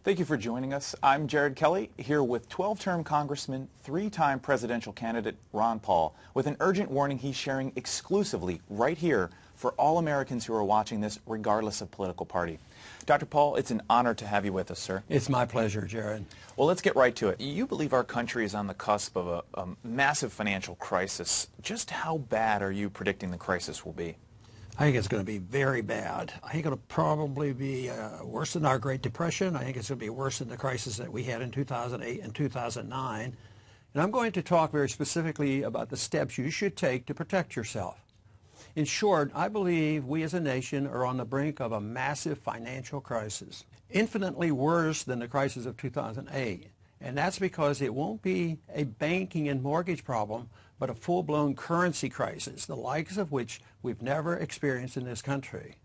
Thank you for joining us. I'm Jared Kelly, here with 12-term Congressman, 3-time presidential candidate Ron Paul, with an urgent warning he's sharing exclusively right here for all Americans who are watching this, regardless of political party. Dr. Paul, it's an honor to have you with us, sir. It's my pleasure, Jared. Well, let's get right to it. You believe our country is on the cusp of a massive financial crisis. Just how bad are you predicting the crisis will be? I think it's going to be very bad. I think it'll probably be worse than our Great Depression. I think it's going to be worse than the crisis that we had in 2008 and 2009. And I'm going to talk very specifically about the steps you should take to protect yourself. In short, I believe we as a nation are on the brink of a massive financial crisis, infinitely worse than the crisis of 2008. And that's because it won't be a banking and mortgage problem, but a full-blown currency crisis, the likes of which we've never experienced in this country.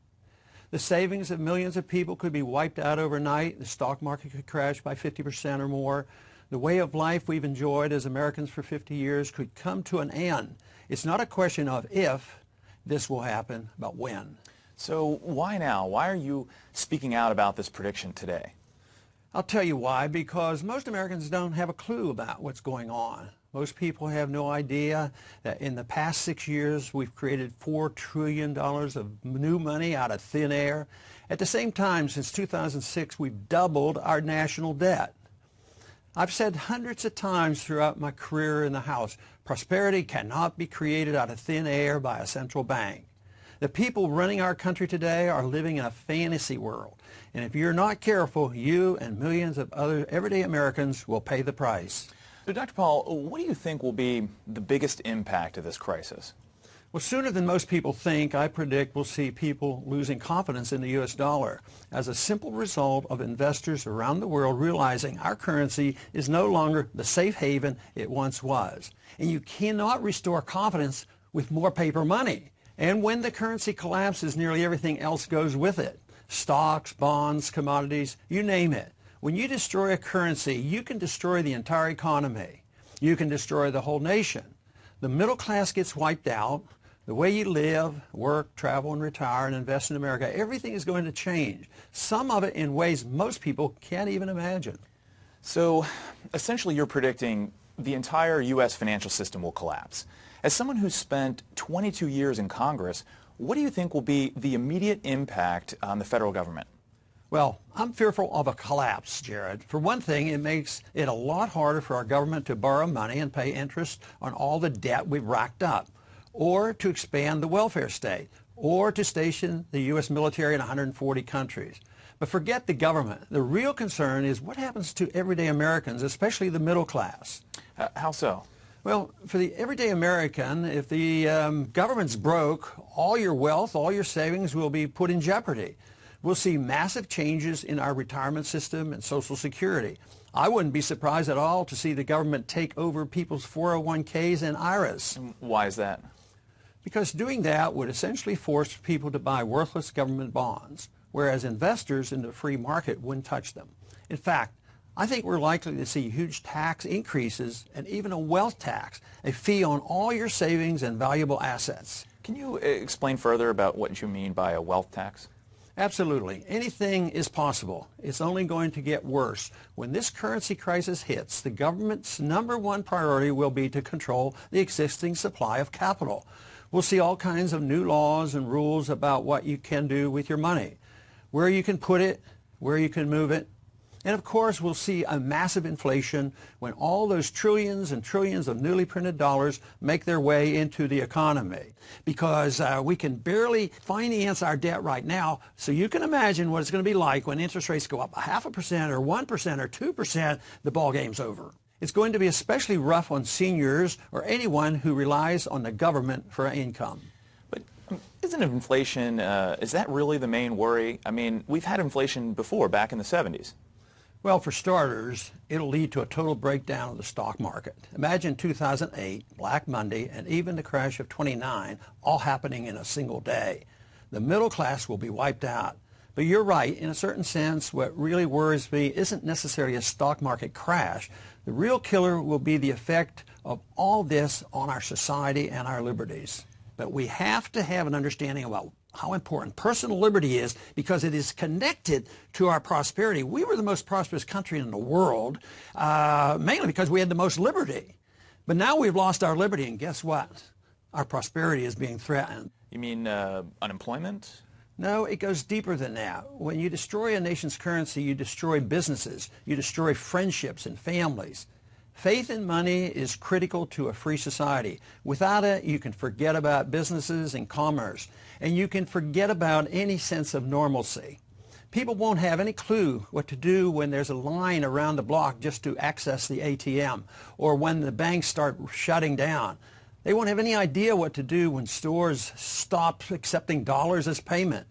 The savings of millions of people could be wiped out overnight. The stock market could crash by 50% or more. The way of life we've enjoyed as Americans for 50 years could come to an end. It's not a question of if this will happen, but when. So why now? Why are you speaking out about this prediction today? I'll tell you why, because most Americans don't have a clue about what's going on. Most people have no idea that in the past 6 years we've created $4 trillion of new money out of thin air. At the same time, since 2006, we've doubled our national debt. I've said hundreds of times throughout my career in the House, prosperity cannot be created out of thin air by a central bank. The people running our country today are living in a fantasy world. And if you're not careful, you and millions of other everyday Americans will pay the price. So, Dr. Paul, what do you think will be the biggest impact of this crisis? Well, sooner than most people think, I predict we'll see people losing confidence in the U.S. dollar as a simple result of investors around the world realizing our currency is no longer the safe haven it once was. And you cannot restore confidence with more paper money. And when the currency collapses, nearly everything else goes with it. Stocks, bonds, commodities, you name it. When you destroy a currency, you can destroy the entire economy. You can destroy the whole nation. The middle class gets wiped out. The way you live, work, travel, and retire and invest in America, everything is going to change. Some of it in ways most people can't even imagine. So, essentially, you're predicting the entire U.S. financial system will collapse. As someone who's spent 22 years in Congress, what do you think will be the immediate impact on the federal government? Well, I'm fearful of a collapse, Jared. For one thing, it makes it a lot harder for our government to borrow money and pay interest on all the debt we've racked up, or to expand the welfare state, or to station the U.S. military in 140 countries. But forget the government. The real concern is what happens to everyday Americans, especially the middle class. How so? Well, for the everyday American, if the government's broke, all your wealth, all your savings will be put in jeopardy. We'll see massive changes in our retirement system and Social Security. I wouldn't be surprised at all to see the government take over people's 401ks and IRAs. Why is that? Because doing that would essentially force people to buy worthless government bonds, whereas investors in the free market wouldn't touch them. In fact, I think we're likely to see huge tax increases and even a wealth tax, a fee on all your savings and valuable assets. Can you explain further about what you mean by a wealth tax? Absolutely. Anything is possible. It's only going to get worse. When this currency crisis hits, the government's #1 priority will be to control the existing supply of capital. We'll see all kinds of new laws and rules about what you can do with your money, where you can put it, where you can move it. And of course, we'll see a massive inflation when all those trillions and trillions of newly printed dollars make their way into the economy. Because we can barely finance our debt right now, so you can imagine what it's going to be like when interest rates go up 0.5% or 1% or 2%, the ball game's over. It's going to be especially rough on seniors or anyone who relies on the government for income. But isn't inflation, is that really the main worry? I mean, we've had inflation before, back in the 70s. Well, for starters, it'll lead to a total breakdown of the stock market. Imagine 2008, Black Monday, and even the crash of '29 all happening in a single day. The middle class will be wiped out. But you're right, in a certain sense, what really worries me isn't necessarily a stock market crash. The real killer will be the effect of all this on our society and our liberties. But we have to have an understanding about how important personal liberty is because it is connected to our prosperity. We were the most prosperous country in the world, mainly because we had the most liberty. But now we've lost our liberty, and guess what? Our prosperity is being threatened. You mean unemployment? No, it goes deeper than that. When you destroy a nation's currency, you destroy businesses, you destroy friendships and families. Faith in money is critical to a free society. Without it, you can forget about businesses and commerce, and you can forget about any sense of normalcy. People won't have any clue what to do when there's a line around the block just to access the ATM, or when the banks start shutting down. They won't have any idea what to do when stores stop accepting dollars as payment.